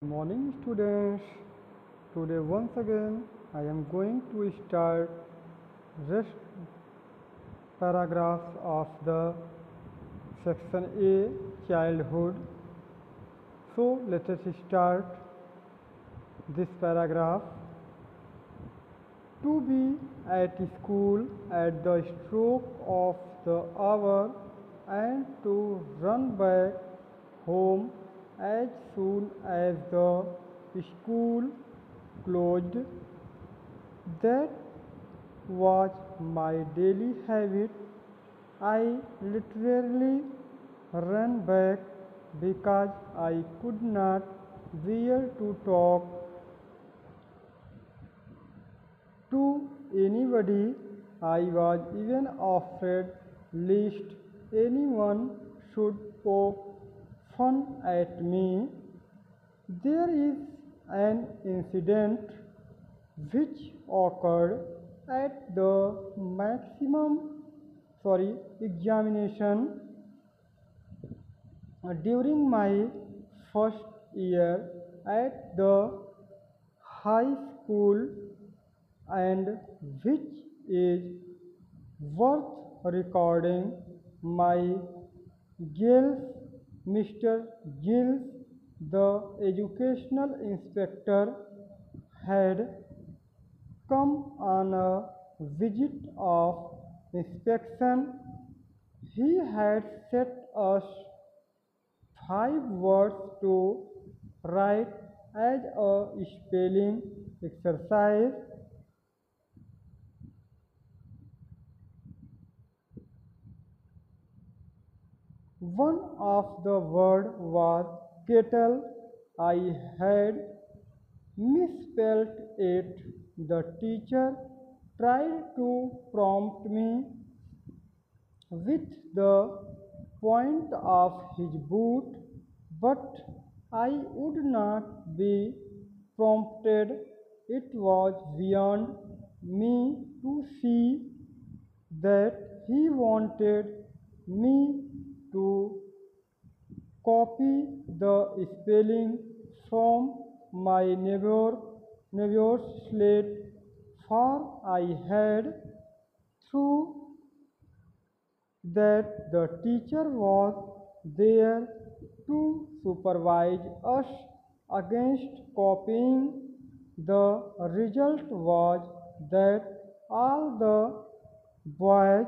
Morning students. Today once again I am going to start rest paragraphs of the section A, childhood. So let us start this paragraph. To be at school at the stroke of the hour and to run back home as soon as the school closed, that was my daily habit. I literally ran back because I could not bear to talk to anybody. I was even afraid lest anyone should poke fun at me. There is an incident which occurred at the examination during my first year at the high school, and which is worth recording. My Giles, Mr. Giles, the educational inspector, had come on a visit of inspection. He had set us 5 words to write as a spelling exercise. One of the words was kettle. I had misspelled it. The teacher tried to prompt me with the point of his boot, but I would not be prompted. It was beyond me to see that he wanted me to copy the spelling from my neighbor's slate, for I had through that the teacher was there to supervise us against copying. The result was that all the boys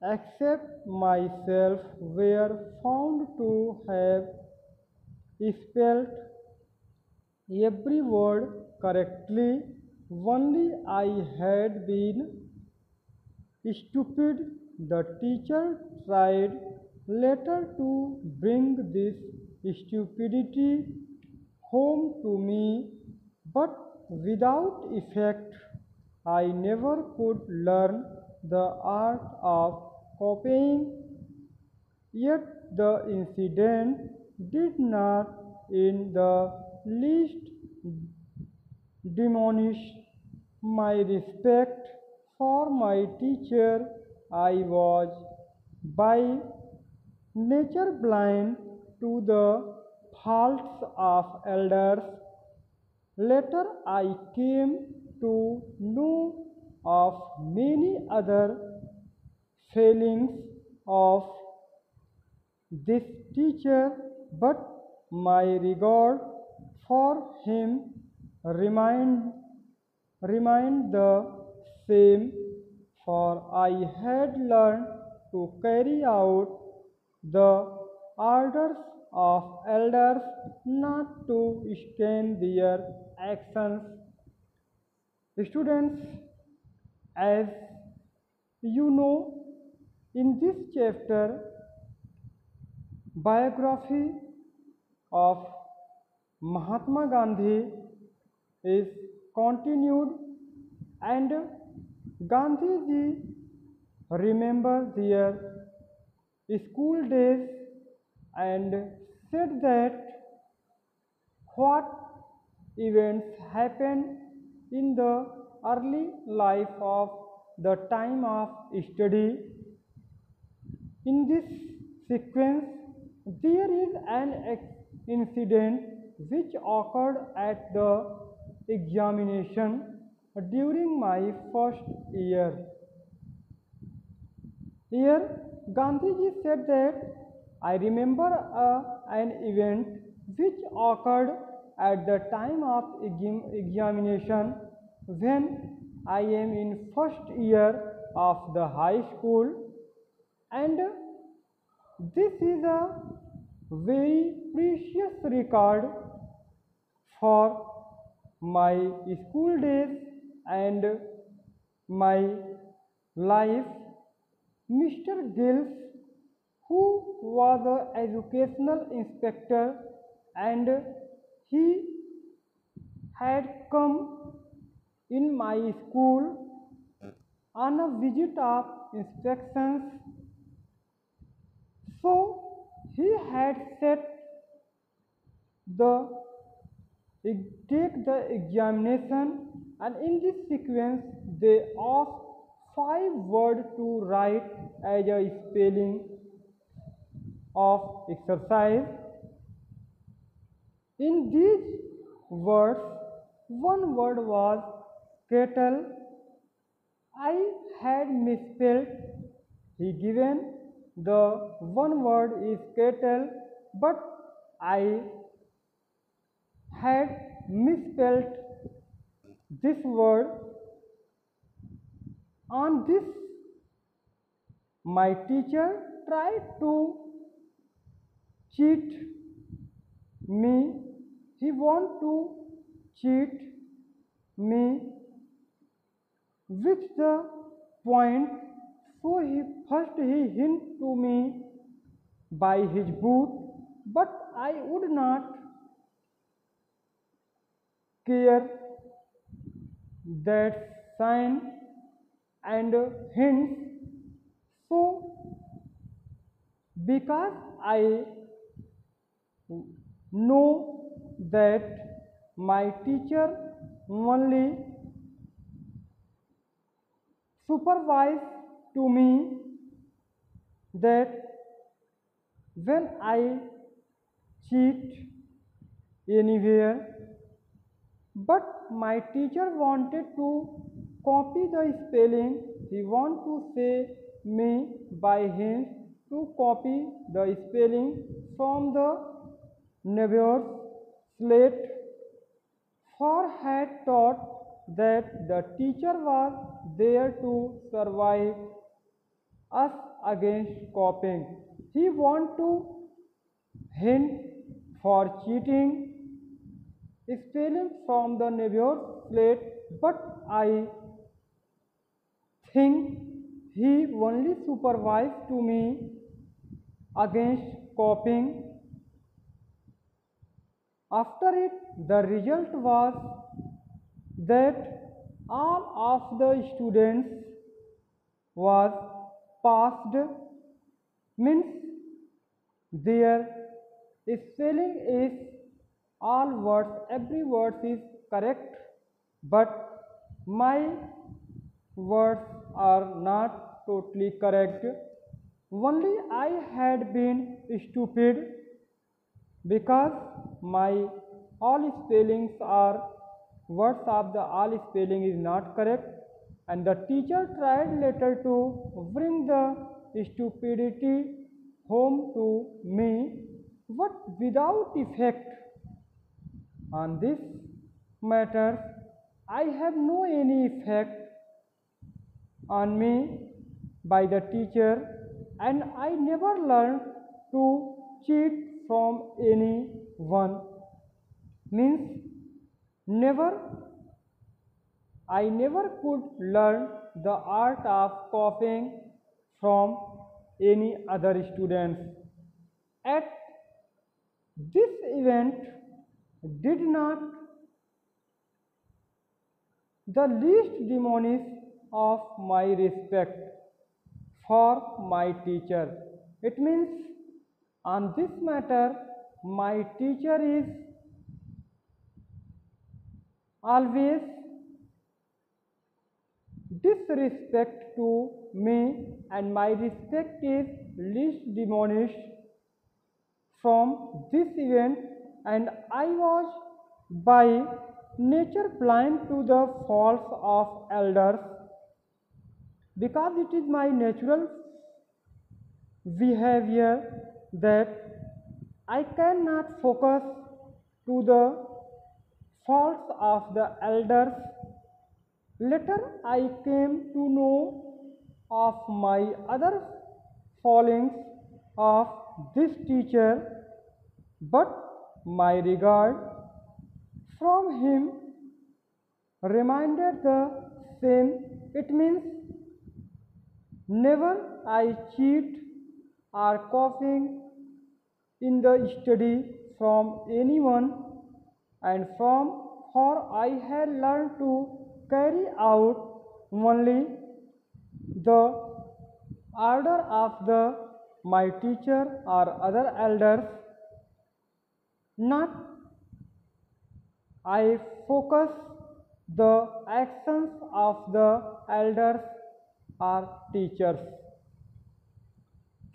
except myself were found to have spelled every word correctly. Only I had been stupid. The teacher tried later to bring this stupidity home to me, but without effect. I never could learn the art of copying. Yet the incident did not in the least diminish my respect for my teacher. I was by nature blind to the faults of elders. Later I came to know of many other failings of this teacher, but my regard for him remained the same, for I had learned to carry out the orders of elders, not to stain their actions. Students, as you know, in this chapter, biography of Mahatma Gandhi is continued, and Gandhiji remembered their school days and said that what events happened in the early life of the time of study. In this sequence, there is an incident which occurred at the examination during my first year. Here, Gandhiji said that I remember an event which occurred at the time of examination when I am in first year of the high school, and this is a very precious record for my school days and my life. Mr. Gills, who was an educational inspector, and he had come in my school on a visit of inspections. So he had set the take the examination, and in this sequence they asked 5 words to write as a spelling of exercise. In these words, one word was kettle. I had misspelled. He given the one word is kettle, but I had misspelled this word. On this, my teacher tried to cheat me. He want to cheat me with the point. So he hint to me by his boot, but I would not care that sign and hints. So because I know that my teacher only supervised to me that when I cheat anywhere, but my teacher wanted to copy the spelling. He want to say me by him to copy the spelling from the neighbor's slate, for had taught that the teacher was there to survive us against copying. He want to hint for cheating spelling from the neighbor's slate, but I think he only supervised to me against copying. After it, the result was that all of the students was passed, means their spelling is all words, every word is correct, but my words are not totally correct. Only I had been stupid because my all spellings are words of the all spelling is not correct, and the teacher tried later to bring the stupidity home to me, but without effect. On this matter, I have no any effect on me by the teacher, and I never learned to cheat from anyone. Means I never could learn the art of copying from any other students. At this event did not the least diminish of my respect for my teacher. It means on this matter my teacher is always disrespect to me, and my respect is least diminished from this event. and I was by nature blind to the faults of elders, because it is my natural behavior that I cannot focus to the faults of the elders. Later I came to know of my other failings of this teacher, but my regard from him reminded the same. It means never I cheat or copying in the study from anyone, and from for I had learned to carry out only the order of the my teacher or other elders, not I focus the actions of the elders or teachers.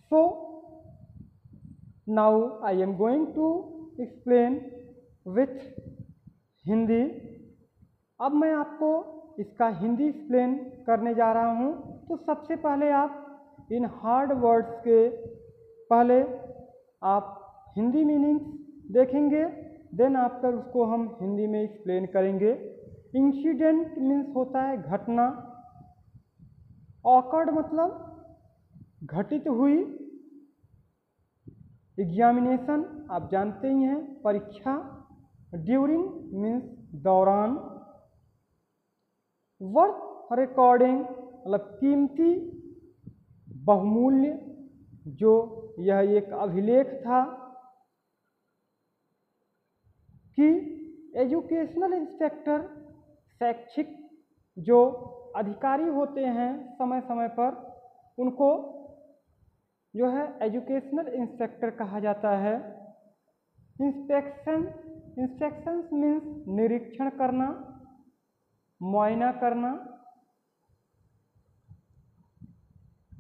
So now I am going to explain with Hindi. अब मैं आपको इसका Hindi explain करने जा रहा हूँ। तो सबसे पहले आप इन हार्ड वर्ड्स के पहले आप हिंदी मीनिंग देखेंगे, देन आफ्टर उसको हम हिंदी में एक्सप्लेन करेंगे। इंसिडेंट मीन्स होता है घटना, ऑकर्ड मतलब घटित हुई, एग्जामिनेशन आप जानते ही हैं परीक्षा, ड्यूरिंग मीन्स दौरान, वर्थ रिकॉर्डिंग मतलब कीमती बहुमूल्य, जो यह एक अभिलेख था। कि एजुकेशनल इंस्पेक्टर शैक्षिक जो अधिकारी होते हैं समय समय पर, उनको जो है एजुकेशनल इंस्पेक्टर कहा जाता है। इंस्पेक्शंस मीन्स निरीक्षण करना, मुआयना करना।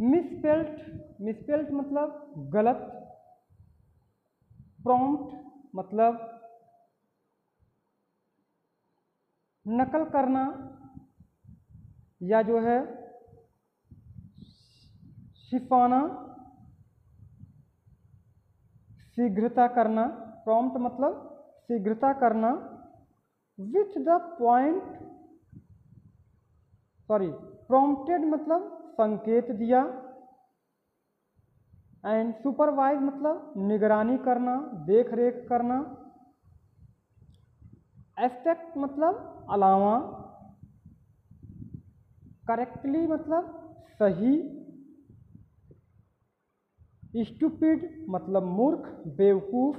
मिसस्पेल्ट मतलब गलत, प्रॉम्प्ट मतलब नकल करना या जो है छिपाना, शीघ्रता करना। प्रॉम्प्ट मतलब शीघ्रता करना। विथ द पॉइंट प्रॉम्प्टेड मतलब संकेत दिया। एंड सुपरवाइज मतलब निगरानी करना, देख रेख करना। एस्पेक्ट मतलब अलावा। करेक्टली मतलब सही। स्टूपिड मतलब मूर्ख, बेवकूफ।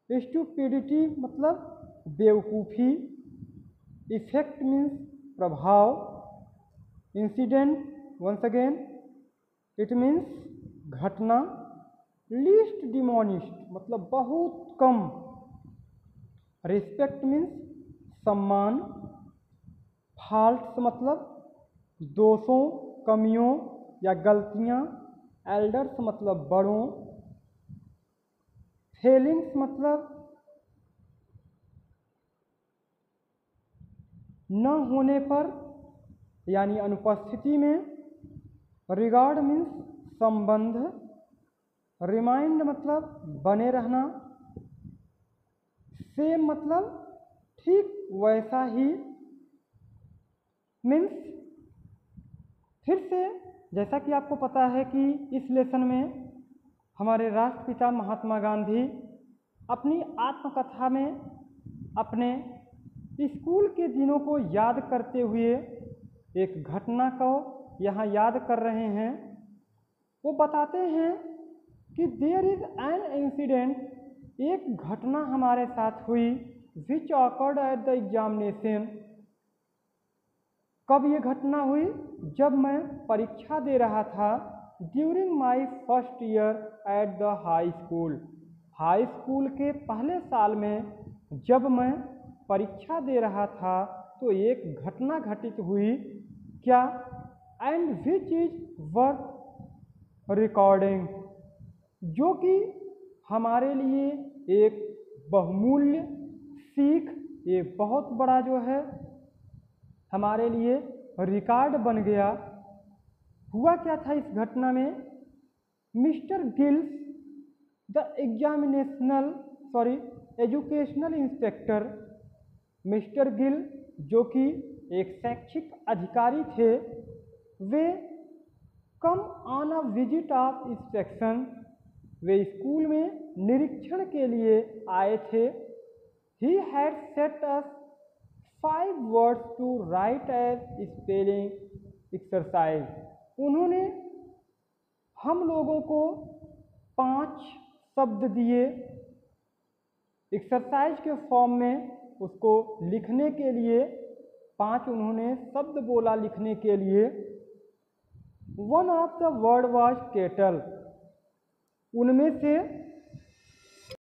स्टूपिडिटी मतलब बेवकूफ़ी। इफेक्ट मीन्स प्रभाव। Incident once again it means घटना। लीस्ट डिमोनिस्ट मतलब बहुत कम। रिस्पेक्ट मीन्स सम्मान। फॉल्ट्स मतलब दोषों, कमियों या गलतियाँ। एल्डर्स मतलब बड़ों। फेलिंग्स मतलब न होने पर यानी अनुपस्थिति में। रिगार्ड मीन्स संबंध। रिमाइंड मतलब बने रहना। सेम मतलब ठीक वैसा ही। मीन्स फिर से जैसा कि आपको पता है कि इस लेसन में हमारे राष्ट्रपिता महात्मा गांधी अपनी आत्मकथा में अपने स्कूल के दिनों को याद करते हुए एक घटना को यहाँ याद कर रहे हैं। वो बताते हैं कि देयर इज एन इंसिडेंट, एक घटना हमारे साथ हुई, विच ऑकर्ड एट द एग्जामिनेशन। कब ये घटना हुई? जब मैं परीक्षा दे रहा था। During my first year at the high school, high school के पहले साल में जब मैं परीक्षा दे रहा था तो एक घटना घटित हुई। क्या? And which is worth recording, जो कि हमारे लिए एक बहुमूल्य सीख, ये बहुत बड़ा जो है हमारे लिए रिकॉर्ड बन गया। हुआ क्या था इस घटना में, mister Giles the educational inspector, mister Gill जो कि एक शैक्षिक अधिकारी थे, वे come on a visit of inspection, वे स्कूल में निरीक्षण के लिए आए थे। He had set us 5 words to write as spelling exercise, उन्होंने हम लोगों को 5 शब्द दिए एक्सरसाइज के फॉर्म में, उसको लिखने के लिए 5 उन्होंने शब्द बोला लिखने के लिए। One of the word was kettle, उनमें से